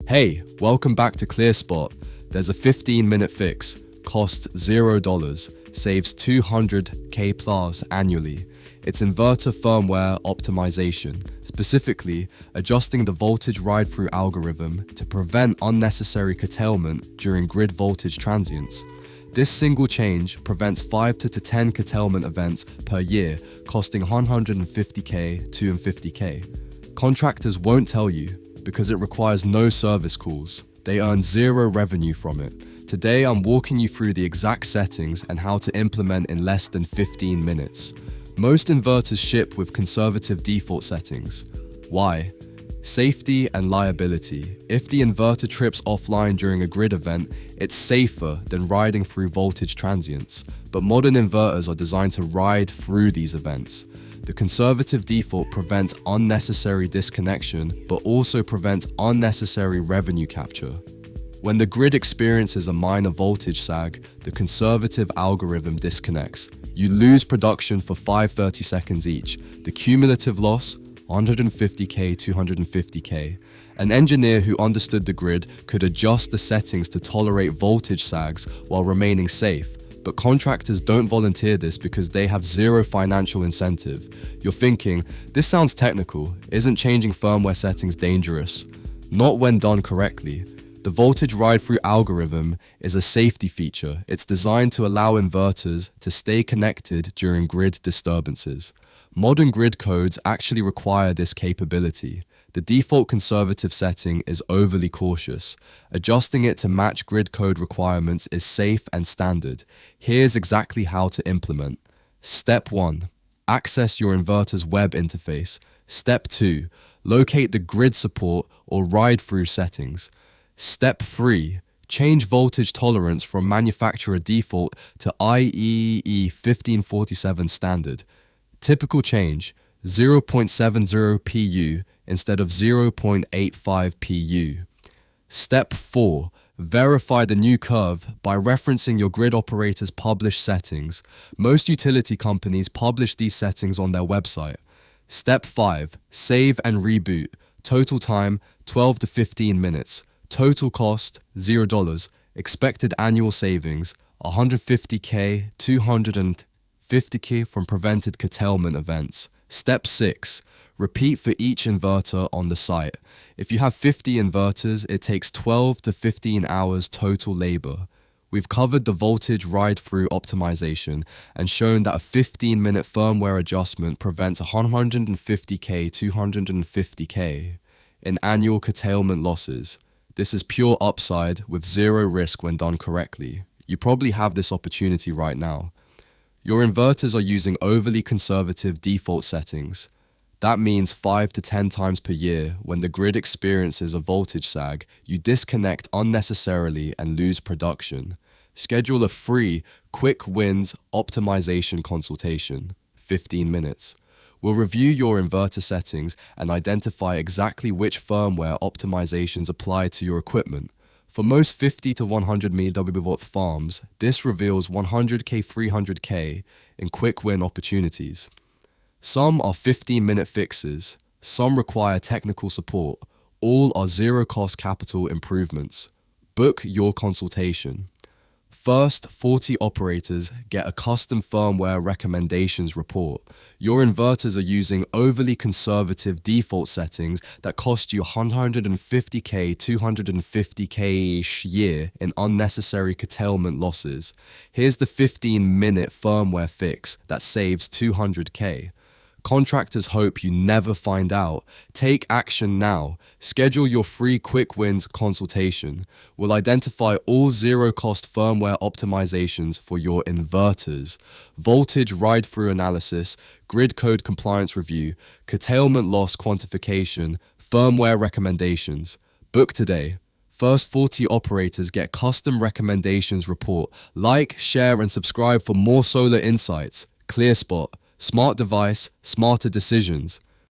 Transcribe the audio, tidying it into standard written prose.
Hey, welcome back to ClearSpot. There's a 15-minute fix, costs $0, saves 200K plus annually. It's inverter firmware optimization, specifically adjusting the voltage ride-through algorithm to prevent unnecessary curtailment during grid voltage transients. This single change prevents 5 to 10 curtailment events per year, costing 150K to 250K. Contractors won't tell you because it requires no service calls. They earn zero revenue from it. Today, I'm walking you through the exact settings and how to implement in less than 15 minutes. Most inverters ship with conservative default settings. Why? Safety and liability. If the inverter trips offline during a grid event, it's safer than riding through voltage transients. But modern inverters are designed to ride through these events. The conservative default prevents unnecessary disconnection, but also prevents unnecessary revenue capture. When the grid experiences a minor voltage sag, the conservative algorithm disconnects. You lose production for 5-30 seconds each. The cumulative loss, 150K, 250K. An engineer who understood the grid could adjust the settings to tolerate voltage sags while remaining safe. But contractors don't volunteer this because they have zero financial incentive. You're thinking, this sounds technical. Isn't changing firmware settings dangerous? Not when done correctly. The voltage ride-through algorithm is a safety feature. It's designed to allow inverters to stay connected during grid disturbances. Modern grid codes actually require this capability. The default conservative setting is overly cautious. Adjusting it to match grid code requirements is safe and standard. Here's exactly how to implement. Step 1. Access your inverter's web interface. Step 2. Locate the grid support or ride-through settings. Step 3. Change voltage tolerance from manufacturer default to IEEE 1547 standard. Typical change, 0.70 pu instead of 0.85 pu. Step 4. Verify the new curve by referencing your grid operator's published settings. Most utility companies publish these settings on their website. Step 5. Save and reboot. Total time, 12 to 15 minutes. Total cost, $0. Expected annual savings, 150K, 250K from prevented curtailment events. Step 6. Repeat for each inverter on the site. If you have 50 inverters, it takes 12 to 15 hours total labor. We've covered the voltage ride-through optimization and shown that a 15-minute firmware adjustment prevents 150K, 250K in annual curtailment losses. This is pure upside with zero risk when done correctly. You probably have this opportunity right now. Your inverters are using overly conservative default settings. That means 5 to 10 times per year, when the grid experiences a voltage sag, you disconnect unnecessarily and lose production. Schedule a free quick wins optimization consultation, 15 minutes. We'll review your inverter settings and identify exactly which firmware optimizations apply to your equipment. For most 50 to 100 mW farms, this reveals 100K, 300K in quick win opportunities. Some are 15-minute fixes, some require technical support, all are zero-cost capital improvements. Book your consultation. First, 40 operators get a custom firmware recommendations report. Your inverters are using overly conservative default settings that cost you 150K, 250K-ish year in unnecessary curtailment losses. Here's the 15-minute firmware fix that saves 200K. Contractors hope you never find out. Take action now. Schedule your free quick wins consultation. We'll identify all zero-cost firmware optimizations for your inverters. Voltage ride-through analysis, grid code compliance review, curtailment loss quantification, firmware recommendations. Book today. First 40 operators get custom recommendations report. Like, share, and subscribe for more solar insights. ClearSpot. Smart device, smarter decisions.